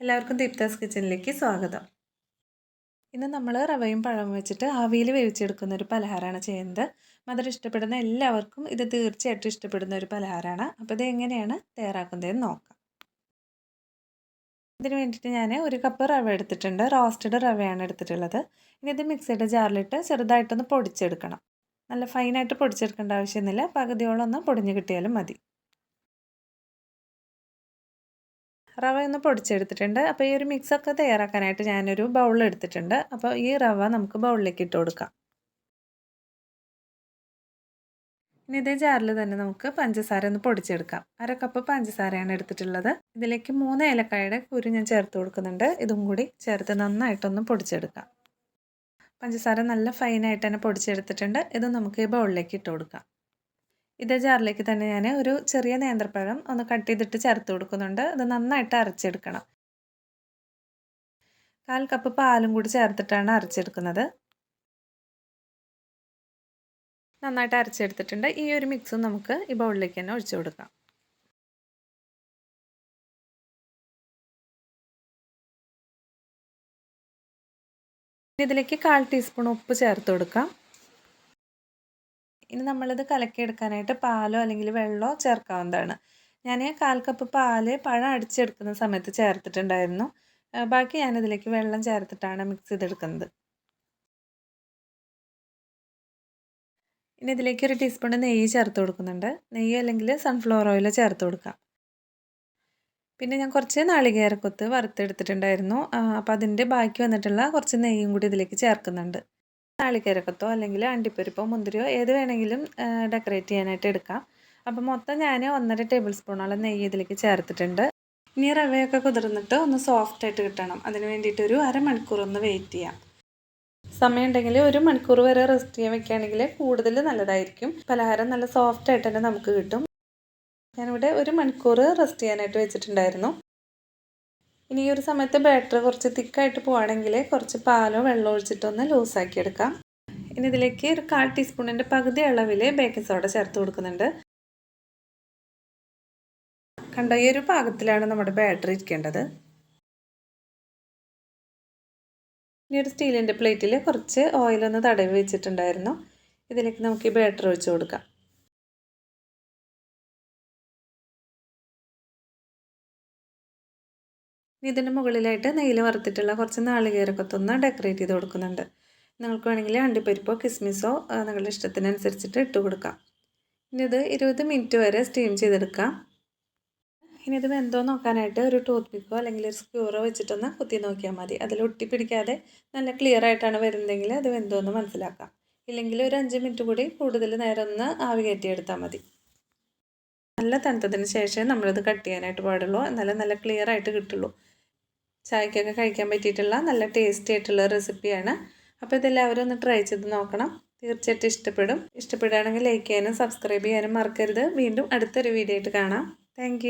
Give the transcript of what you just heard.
എല്ലാവർക്കും ദീപ്താസ് കിച്ചണിലേക്ക് സ്വാഗതം. ഇന്ന് നമ്മൾ റവയും പഴവും വെച്ചിട്ട് ആവിയിൽ വേവിച്ചെടുക്കുന്ന ഒരു പലഹാരമാണ് ചെയ്യുന്നത്. മധുരം ഇഷ്ടപ്പെടുന്ന എല്ലാവർക്കും ഇത് തീർച്ചയായിട്ടും ഇഷ്ടപ്പെടുന്ന ഒരു പലഹാരമാണ്. അപ്പോൾ ഇത് എങ്ങനെയാണ് തയ്യാറാക്കുന്നതെന്ന് നോക്കാം. ഇതിന് വേണ്ടിയിട്ട് ഞാൻ 1 കപ്പ് റവ എടുത്തിട്ടുണ്ട്. റോസ്റ്റഡ് റവയാണ് എടുത്തിട്ടുള്ളത്. ഇനി ഇത് മിക്സിയുടെ ജാറിലിട്ട് ചെറുതായിട്ടൊന്ന് പൊടിച്ചെടുക്കണം. നല്ല ഫൈനായിട്ട് പൊടിച്ചെടുക്കേണ്ട ആവശ്യമൊന്നുമില്ല. പകുതിയോളം ഒന്ന് പൊടിഞ്ഞ് കിട്ടിയാലും മതി. റവ ഒന്ന് പൊടിച്ചെടുത്തിട്ടുണ്ട്. അപ്പോൾ ഈ ഒരു മിക്സൊക്കെ തയ്യാറാക്കാനായിട്ട് ഞാനൊരു ബൗൾ എടുത്തിട്ടുണ്ട്. അപ്പോൾ ഈ റവ നമുക്ക് ബൗളിലേക്ക് ഇട്ട് കൊടുക്കാം. ഇനി ഇതേ ജാറിൽ തന്നെ നമുക്ക് പഞ്ചസാര ഒന്ന് പൊടിച്ചെടുക്കാം. 1/2 കപ്പ് പഞ്ചസാരയാണ് എടുത്തിട്ടുള്ളത്. ഇതിലേക്ക് 3 ഏലക്കായുടെ കുരു ഞാൻ ചേർത്ത് കൊടുക്കുന്നുണ്ട്. ഇതും കൂടി ചേർത്ത് നന്നായിട്ടൊന്ന് പൊടിച്ചെടുക്കാം. പഞ്ചസാര നല്ല ഫൈനായിട്ട് തന്നെ പൊടിച്ചെടുത്തിട്ടുണ്ട്. ഇത് നമുക്ക് ഈ ബൗളിലേക്ക് ഇട്ട് കൊടുക്കാം. ഇതേ ജാറിലേക്ക് തന്നെ ഞാൻ ഒരു ചെറിയ നേന്ത്രപ്പഴം ഒന്ന് കട്ട് ചെയ്തിട്ട് ചേർത്ത് കൊടുക്കുന്നുണ്ട്. അത് നന്നായിട്ട് അരച്ചെടുക്കണം. 1/4 കപ്പ് പാലും കൂടി ചേർത്തിട്ടാണ് അരച്ചെടുക്കുന്നത്. നന്നായിട്ട് അരച്ചെടുത്തിട്ടുണ്ട്. ഈ ഒരു മിക്സും നമുക്ക് ഈ ബൗളിലേക്ക് തന്നെ ഒഴിച്ചു കൊടുക്കാം. ഇതിലേക്ക് 1/4 ടീസ്പൂൺ ഉപ്പ് ചേർത്ത് കൊടുക്കാം. ഇനി നമ്മളിത് കലക്കിയെടുക്കാനായിട്ട് പാലോ അല്ലെങ്കിൽ വെള്ളമോ ചേർക്കാവുന്നതാണ്. ഞാൻ 1/4 കപ്പ് പാല് പഴം അടിച്ചെടുക്കുന്ന സമയത്ത് ചേർത്തിട്ടുണ്ടായിരുന്നു. ബാക്കി ഞാനിതിലേക്ക് വെള്ളം ചേർത്തിട്ടാണ് മിക്സ് ചെയ്തെടുക്കുന്നത്. ഇനി ഇതിലേക്ക് 1 ടീസ്പൂൺ നെയ്യ് ചേർത്ത് കൊടുക്കുന്നുണ്ട്. നെയ്യ് അല്ലെങ്കിൽ സൺഫ്ലവർ ഓയിൽ ചേർത്ത് കൊടുക്കാം. പിന്നെ ഞാൻ കുറച്ച് നാളികേരക്കൊത്ത് വറുത്തെടുത്തിട്ടുണ്ടായിരുന്നു. അപ്പോൾ അതിൻ്റെ ബാക്കി വന്നിട്ടുള്ള കുറച്ച് നെയ്യും കൂടി ഇതിലേക്ക് ചേർക്കുന്നുണ്ട്. നാളികേരക്കത്തോ അല്ലെങ്കിൽ അണ്ടിപ്പരിപ്പോ മുന്തിരിയോ ഏത് വേണമെങ്കിലും ഡെക്കറേറ്റ് ചെയ്യാനായിട്ട് എടുക്കാം. അപ്പോൾ മൊത്തം ഞാൻ 1.5 ടേബിൾ സ്പൂണോളം നെയ്യ് ഇതിലേക്ക് ചേർത്തിട്ടുണ്ട്. ഇനി റവയൊക്കെ കുതിർന്നിട്ട് ഒന്ന് സോഫ്റ്റായിട്ട് കിട്ടണം. അതിന് വേണ്ടിയിട്ട് ഒരു അരമണിക്കൂർ ഒന്ന് വെയിറ്റ് ചെയ്യാം. സമയമുണ്ടെങ്കിൽ 1 മണിക്കൂർ വരെ റെസ്റ്റ് ചെയ്യാൻ വെക്കുകയാണെങ്കിൽ കൂടുതൽ നല്ലതായിരിക്കും. പലഹാരം നല്ല സോഫ്റ്റായിട്ട് തന്നെ നമുക്ക് കിട്ടും. ഞാനിവിടെ 1 മണിക്കൂർ റെസ്റ്റ് ചെയ്യാനായിട്ട് വെച്ചിട്ടുണ്ടായിരുന്നു. ഇനി ഈ ഒരു സമയത്ത് ബാറ്റർ കുറച്ച് തിക്കായിട്ട് പോവുകയാണെങ്കിൽ കുറച്ച് പാലോ വെള്ളം ഒഴിച്ചിട്ടൊന്ന് ലൂസാക്കി എടുക്കാം. ഇനി ഇതിലേക്ക് ഒരു 1/4 ടീസ്പൂണിൻ്റെ പകുതി അളവിൽ ബേക്കിംഗ് സോഡ ചേർത്ത് കൊടുക്കുന്നുണ്ട്. കണ്ടോ, ഈ ഒരു പാകത്തിലാണ് നമ്മുടെ ബാറ്റർ ഇരിക്കേണ്ടത്. ഇനി ഒരു സ്റ്റീലിൻ്റെ പ്ലേറ്റിൽ കുറച്ച് ഓയിലൊന്ന് തടവി വെച്ചിട്ടുണ്ടായിരുന്നു. ഇതിലേക്ക് നമുക്ക് ഈ ബാറ്റർ ഒഴിച്ച് കൊടുക്കാം. ഇതിന് മുകളിലായിട്ട് നെയ്യിൽ വറുത്തിട്ടുള്ള കുറച്ച് നാളികേരക്കൊത്തൊന്ന് ഡെക്കറേറ്റ് ചെയ്ത് കൊടുക്കുന്നുണ്ട്. നിങ്ങൾക്ക് വേണമെങ്കിൽ അണ്ടിപ്പരിപ്പോ കിസ്മിസോ നിങ്ങളുടെ ഇഷ്ടത്തിനനുസരിച്ചിട്ട് ഇട്ട് കൊടുക്കാം. ഇനി ഇത് 20 മിനിറ്റ് വരെ സ്റ്റീം ചെയ്തെടുക്കാം. ഇനി ഇത് വെന്തോ നോക്കാനായിട്ട് ഒരു ടൂത്ത് പിക്കോ അല്ലെങ്കിൽ ഒരു സ്ക്യൂറോ വെച്ചിട്ടൊന്ന് കുത്തി നോക്കിയാൽ മതി. അതിൽ ഒട്ടിപ്പിടിക്കാതെ നല്ല ക്ലിയർ ആയിട്ടാണ് വരുന്നതെങ്കിൽ അത് വെന്തോ എന്ന് മനസ്സിലാക്കാം. ഇല്ലെങ്കിൽ ഒരു 5 മിനിറ്റ് കൂടി കൂടുതൽ നേരം ഒന്ന് ആവി കയറ്റിയെടുത്താൽ മതി. നല്ല തണുത്തതിന് ശേഷം നമ്മളിത് കട്ട് ചെയ്യാനായിട്ട് പാടുള്ളൂ. എന്നാലും നല്ല ക്ലിയർ ആയിട്ട് കിട്ടുള്ളൂ. ചായക്കൊക്കെ കഴിക്കാൻ പറ്റിയിട്ടുള്ള നല്ല ടേസ്റ്റി ആയിട്ടുള്ള റെസിപ്പിയാണ്. അപ്പോൾ ഇതെല്ലാവരും ഒന്ന് ട്രൈ ചെയ്ത് നോക്കണം. തീർച്ചയായിട്ടും ഇഷ്ടപ്പെടും. ഇഷ്ടപ്പെടുകയാണെങ്കിൽ ലൈക്ക് ചെയ്യാനും സബ്സ്ക്രൈബ് ചെയ്യാനും മറക്കരുത്. വീണ്ടും അടുത്തൊരു വീഡിയോ ആയിട്ട് കാണാം. താങ്ക്